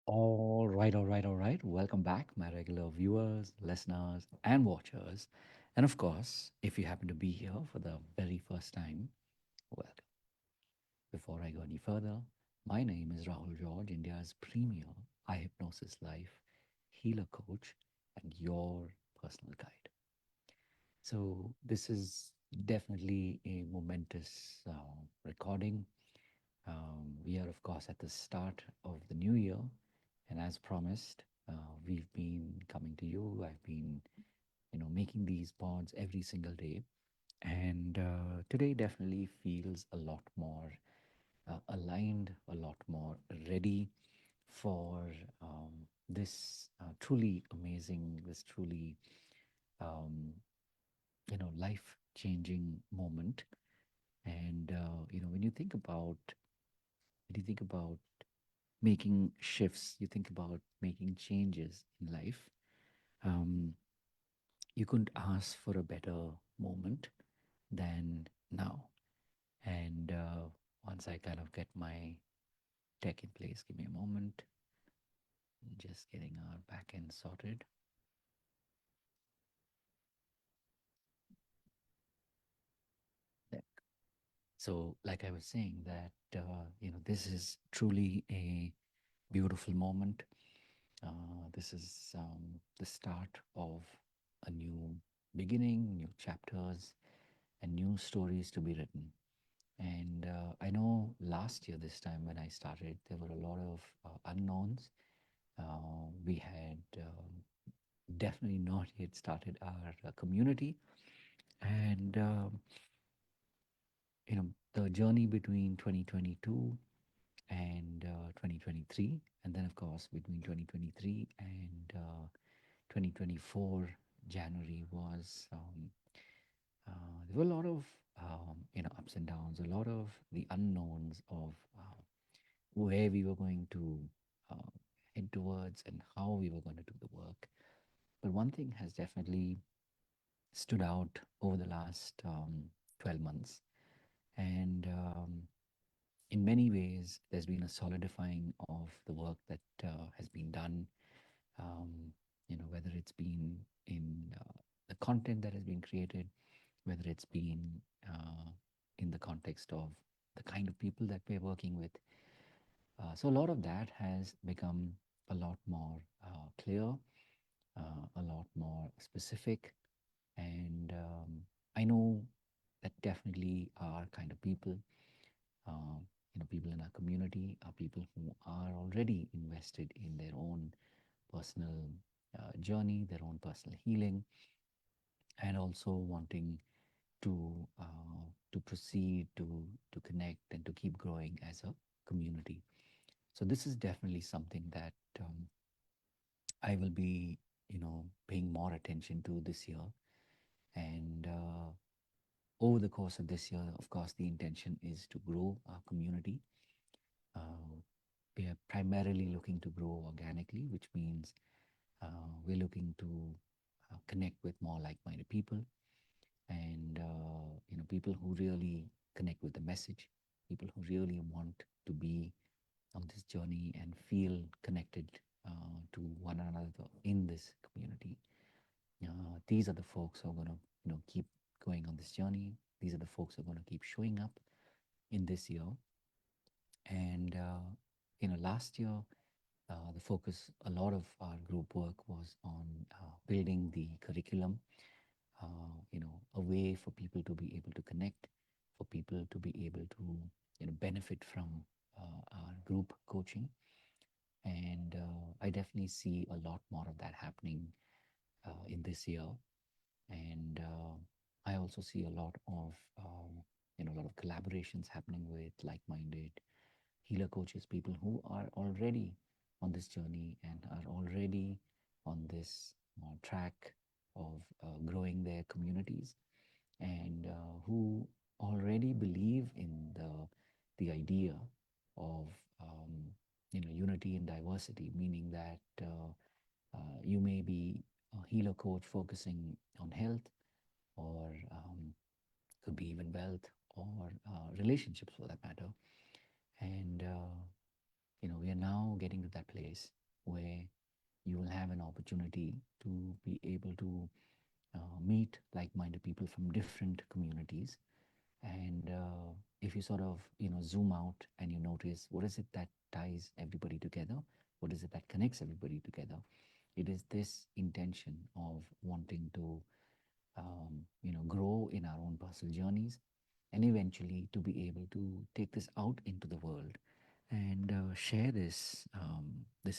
All right. Welcome back, my regular viewers, listeners, and watchers. And of course, if you happen to be here for the very first time, welcome. Before I go any further, my name is Rahul George, India's premier eye hypnosis life healer coach and your personal guide. So, this is definitely a momentous recording. We are, of course, at the start of the new year, and as promised, we've been coming to you. I've been, making these pods every single day, and today definitely feels a lot more aligned, a lot more ready for this truly amazing, this truly, um, life-changing moment. And when you think about making shifts, you think about making changes in life, um, you couldn't ask for a better moment than now. And once I kind of get my tech in place, give me a moment, just getting our back end sorted. There. So, like I was saying, that this is truly a beautiful moment. This is the start of a new beginning, new chapters, and new stories to be written. And I know last year, this time when I started, there were a lot of unknowns. We had definitely not yet started our community. And, the journey between 2022 and 2023, and then, of course, between 2023 and 2024, January was there were a lot of ups and downs, a lot of the unknowns of where we were going to uh, head towards and how we were going to do the work. But one thing has definitely stood out over the last 12 months. And in many ways, there's been a solidifying of the work that has been done, whether it's been in the content that has been created, whether it's been uh, in the context of the kind of people that we're working with. So a lot of that has become a lot more clear, a lot more specific, and I know that definitely are kind of people, people in our community are people who are already invested in their own personal journey, their own personal healing, and also wanting to proceed, to connect, and to keep growing as a community. So this is definitely something that I will be, paying more attention to this year. And over the course of this year, of course, the intention is to grow our community. Uh, we are primarily looking to grow organically, which means we're looking to connect with more like-minded people, and people who really connect with the message, people who really want to be on this journey and feel connected to one another in this community. These are the folks who are going to keep going on this journey. These are the folks who are going to keep showing up in this year. And last year, the focus, a lot of our group work was on building the curriculum, a way for people to be able to connect, for people to be able to benefit from our group coaching. And I definitely see a lot more of that happening in this year. And I also see a lot of a lot of collaborations happening with like-minded healer coaches, people who are already on this journey and are already on this track of growing their communities, and who already believe in the idea of unity and diversity, meaning that you may be a healer coach focusing on health, or could be even wealth, or relationships for that matter. And we are now getting to that place where you will have an opportunity to be able to meet like-minded people from different communities. And if you sort of zoom out and you notice what is it that ties everybody together, what is it that connects everybody together, it is this intention of wanting to grow in our own personal journeys, and eventually to be able to take this out into the world and share this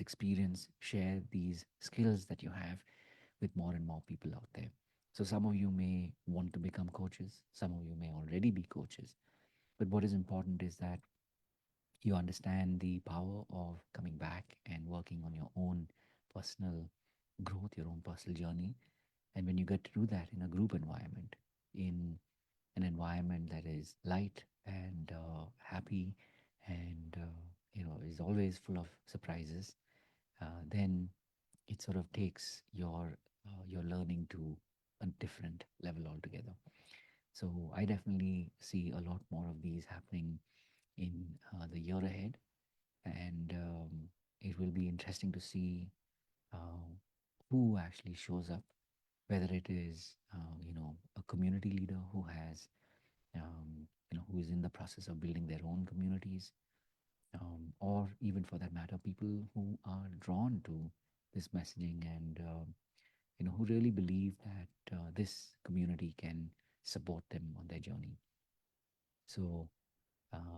experience, share these skills that you have with more and more people out there. So some of you may want to become coaches, some of you may already be coaches, but what is important is that you understand the power of coming back and working on your own personal growth, your own personal journey. And when you get to do that in a group environment, in an environment that is light and happy and is always full of surprises, then it sort of takes your learning to a different level altogether. So I definitely see a lot more of these happening in the year ahead, and it will be interesting to see uh, who actually shows up, whether it is a community leader who has who is in the process of building their own communities, or even for that matter, people who are drawn to this messaging and who really believe that this community can support them on their journey. So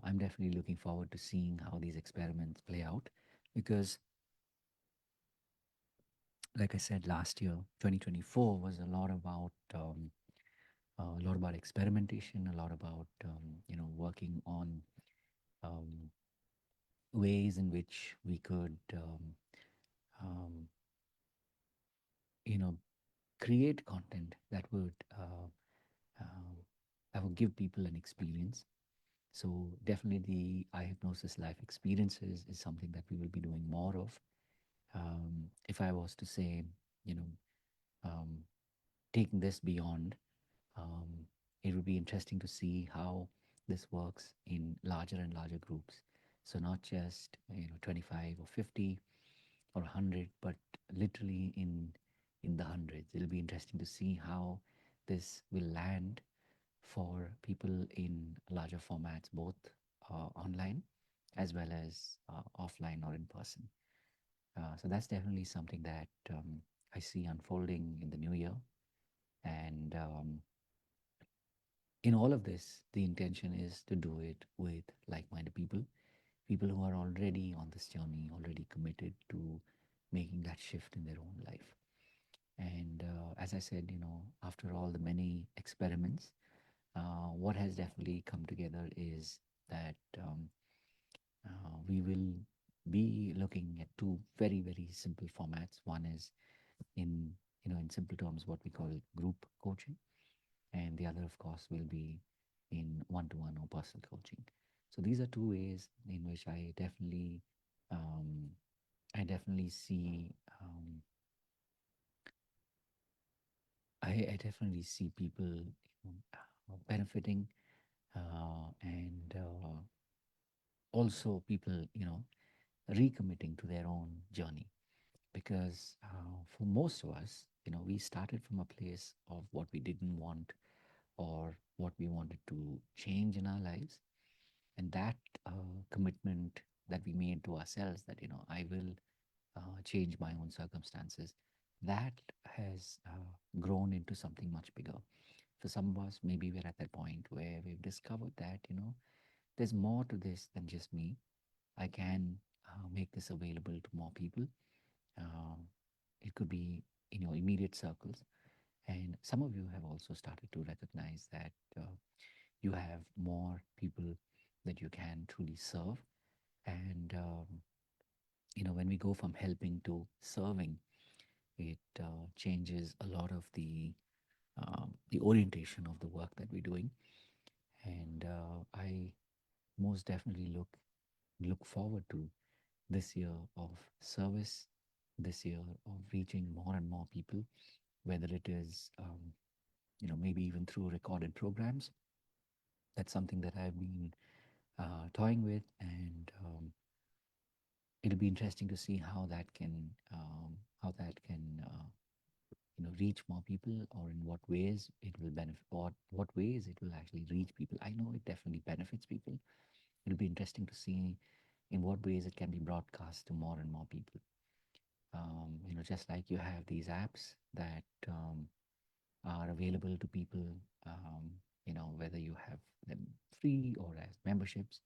I'm definitely looking forward to seeing how these experiments play out, because like I said, last year 2024 was a lot about experimentation, a lot about working on um, ways in which we could um, you know create content uh, that would give people an experience. So definitely the eye hypnosis life experiences is something that we will be doing more of. If I was to say, you know, um, taking this beyond, um, it would be interesting to see how this works in larger and larger groups. So not just 25 or 50 or 100, but literally in the hundreds. It'll be interesting to see how this will land for people in larger formats, both online as well as offline or in person. So that's definitely something that I see unfolding in the new year. And in all of this, the intention is to do it with like minded people, people who are already on this journey, already committed to making that shift in their own life. And as I said, after all the many experiments, what has definitely come together is that we will be looking at two very, very simple formats. One is in in simple terms what we call group coaching, and the other, of course, will be in one-to-one or personal coaching. So these are two ways in which um, I definitely see I definitely see people benefiting, and also people recommitting to their own journey, because for most of us, we started from a place of what we didn't want or what we wanted to change in our lives, and that commitment that we made to ourselves, that I will change my own circumstances, that has grown into something much bigger. For some of us, maybe we're at that point where we've discovered that there's more to this than just me. I can make this available to more people. uh, it could be in your immediate circles, and some of you have also started to recognize that you have more people that you can truly serve. And when we go from helping to serving, it changes a lot of the orientation of the work that we're doing. And I most definitely look forward to this year of service, this year of reaching more and more people, whether it is maybe even through recorded programs. That's something that I've been toying with, and it'll be interesting to see how that can reach more people, or in what ways it will benefit, what ways it will actually reach people. I know it definitely benefits people. It'll be interesting to see in what ways it can be broadcast to more and more people. Just like you have these apps that are available to people, whether you have them free or as memberships.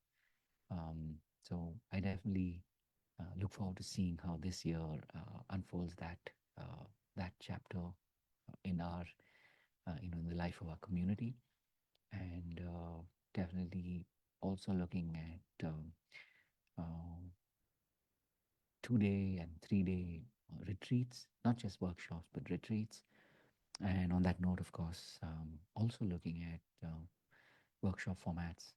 So I definitely look forward to seeing how this year unfolds that chapter in our in the life of our community, and definitely also looking at 2 day and 3 day retreats, not just workshops but retreats. And on that note, of course, also looking at workshop formats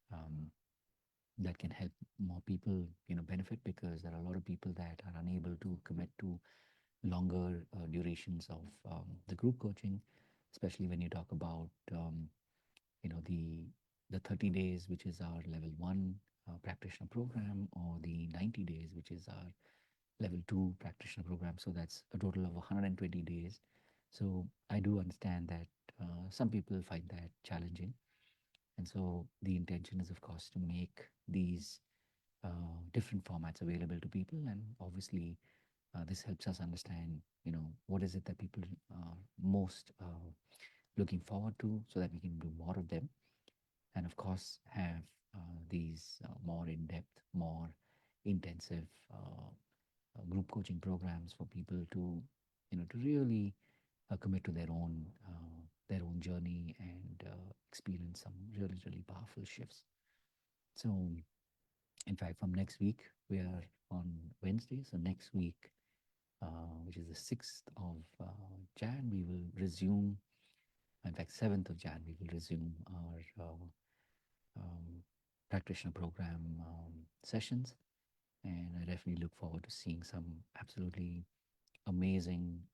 that can help more people, benefit, because there are a lot of people that are unable to commit to longer durations of the group coaching, especially when you talk about the 30 days, which is our level one practitioner program, or the 90 days, which is our level two practitioner program. So that's a total of 120 days. So I do understand that some people find that challenging. And so the intention is, of course, to make these different formats available to people. And obviously, this helps us understand, what is it that people are most looking forward to, so that we can do more of them. And of course, have these more in depth, more intensive group coaching programs for people to, to really commit to their own journey, and experience some really, really powerful shifts. So, in fact, from next week, we are on Wednesday. So next week, which is the 6th of Jan, we will resume. In fact, 7th of Jan, we will resume our practitioner program sessions. And I definitely look forward to seeing some absolutely amazing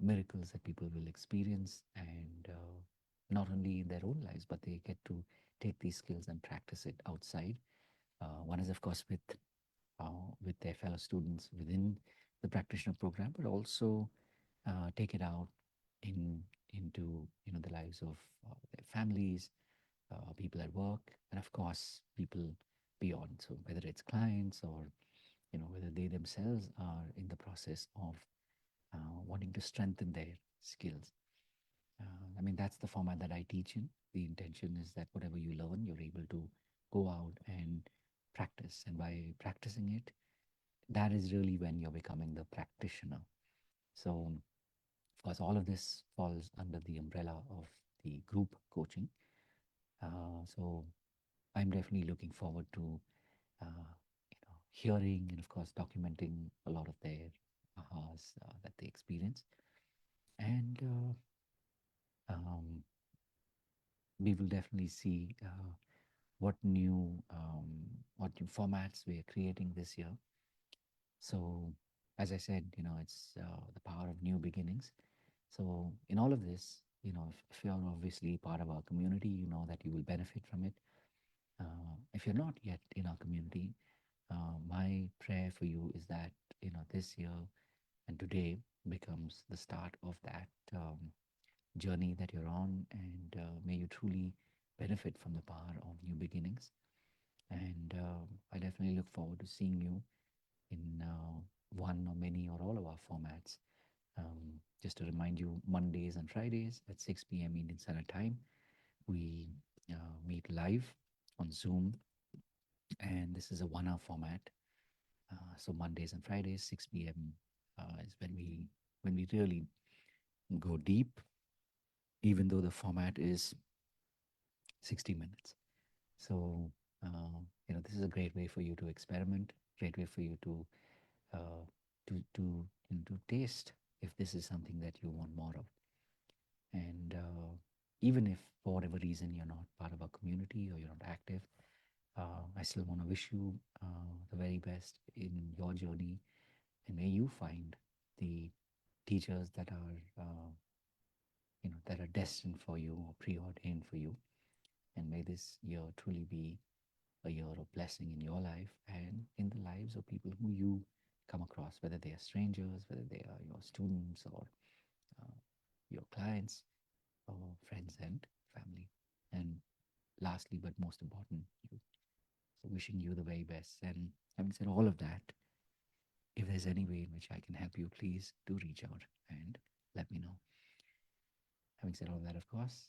miracles that people will experience, and not only in their own lives, but they get to take these skills and practice it outside. One is, of course, with their fellow students within the practitioner program, but also take it out in into the lives of their families, people at work, and of course people beyond. So whether it's clients, or whether they themselves are in the process of wanting to strengthen their skills. I mean, that's the format that I teach in. The intention is that whatever you learn, you're able to go out and practice. And by practicing it, that is really when you're becoming the practitioner. So, of course, all of this falls under the umbrella of the group coaching. So, I'm definitely looking forward to hearing and, of course, documenting a lot of their ahas that they experience. And um, we will definitely see what new formats we are creating this year. So, as I said, it's the power of new beginnings. So, in all of this, if you're obviously part of our community, you know that you will benefit from it. If you're not yet in our community, my prayer for you is that this year and today becomes the start of that journey that you're on, and may you truly benefit from the power of new beginnings. And I definitely look forward to seeing you in one or many or all of our formats. Just to remind you, Mondays and Fridays at 6 p.m. Indian Standard Time, we meet live on Zoom, and this is a 1 hour format. So Mondays and Fridays, 6 p.m. Is when we really go deep, even though the format is 60 minutes. So this is a great way for you to experiment, great way for you to uh, to taste if this is something that you want more of. And even if for whatever reason you're not part of our community, or you're not active, I still want to wish you the very best in your journey, and may you find the teachers that are that are destined for you, or preordained for you. And may this year truly be a year of blessing in your life and in the lives relatives or people who you come across, whether they are strangers, whether they are your students or uh, your clients or friends and family. And lastly, but most important, you. So wishing you the very best. And having said all of that, if there's any way in which I can help you, please do reach out and let me know. Having said all that, of course,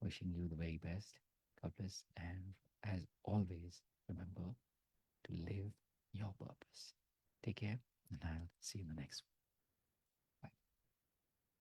wishing you the very best. God bless. And as always, remember to live your purpose. Take care, and I'll see you in the next one.